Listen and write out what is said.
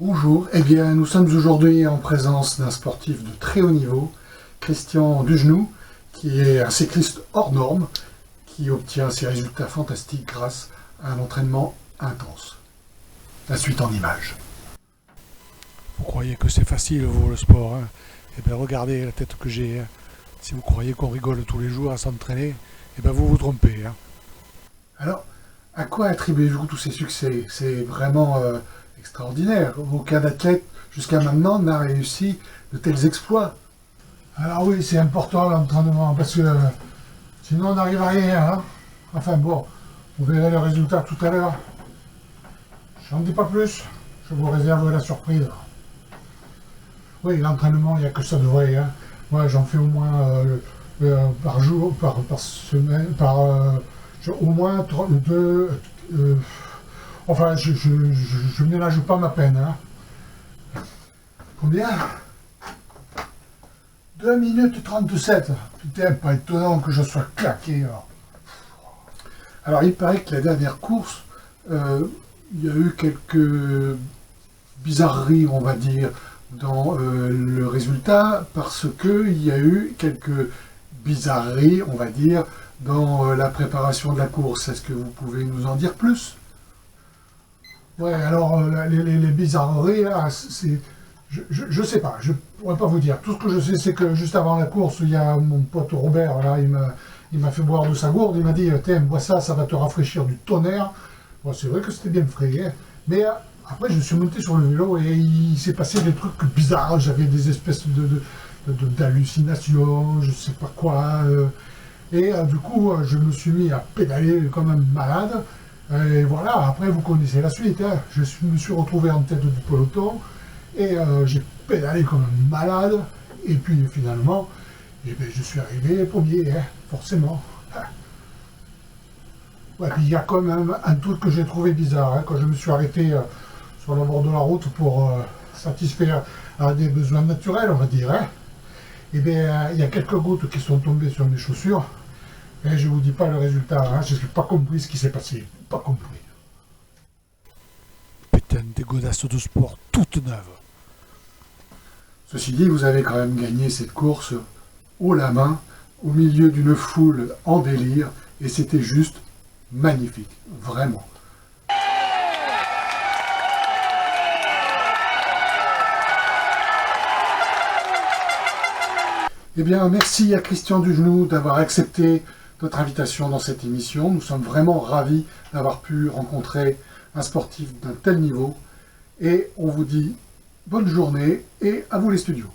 Bonjour, eh bien nous sommes aujourd'hui en présence d'un sportif de très haut niveau, Christian Dugenoux, qui est un cycliste hors norme, qui obtient ses résultats fantastiques grâce à un entraînement intense. La suite en images. Vous croyez que c'est facile, vous, le sport, hein? Eh bien, regardez la tête que j'ai, hein. Si vous croyez qu'on rigole tous les jours à s'entraîner, eh bien, vous vous trompez, hein. Alors, à quoi attribuez-vous tous ces succès? C'est vraiment extraordinaire. Aucun athlète jusqu'à maintenant n'a réussi de tels exploits. Alors oui, c'est important l'entraînement, parce que sinon on n'arrive à rien, hein. Enfin bon, vous verrez le résultat tout à l'heure. Je n'en dis pas plus, je vous réserve la surprise. Oui, l'entraînement, il n'y a que ça de vrai, hein. Moi, j'en fais au moins par jour, par semaine, au moins deux. Enfin, je ne ménage pas ma peine, hein. Combien? 2 minutes 37. Putain, pas étonnant que je sois claqué. Alors, il paraît que la dernière course, il y a eu quelques bizarreries, on va dire, dans le résultat, parce qu'il y a eu quelques bizarreries, on va dire, dans la préparation de la course. Est-ce que vous pouvez nous en dire plus? Ouais, alors, les bizarreries, là, c'est... Je sais pas, je pourrais pas vous dire. Tout ce que je sais, c'est que juste avant la course, il y a mon pote Robert, là, il m'a fait boire de sa gourde, il m'a dit « Tiens, bois ça, ça va te rafraîchir du tonnerre ». Bon, c'est vrai que c'était bien frais, hein. Mais après, je suis monté sur le vélo et il s'est passé des trucs bizarres. J'avais des espèces d'hallucinations, je sais pas quoi. Et du coup, je me suis mis à pédaler comme un malade. Et voilà, après, vous connaissez la suite, hein. Je me suis retrouvé en tête du peloton. Et j'ai pédalé comme un malade, et puis finalement, eh bien, je suis arrivé premier, hein, forcément. Ouais, puis il y a quand même un truc que j'ai trouvé bizarre, hein, quand je me suis arrêté sur le bord de la route pour satisfaire des besoins naturels, on va dire, hein. Et bien, il y a quelques gouttes qui sont tombées sur mes chaussures, et je vous dis pas le résultat, hein, je n'ai pas compris ce qui s'est passé, pas compris. Putain, des godasses de sport toutes neuves. Ceci dit, vous avez quand même gagné cette course haut la main, au milieu d'une foule en délire, et c'était juste magnifique, vraiment. Eh bien, merci à Christian Dugenoux d'avoir accepté notre invitation dans cette émission. Nous sommes vraiment ravis d'avoir pu rencontrer un sportif d'un tel niveau. Et on vous dit bonne journée et à vous les studios.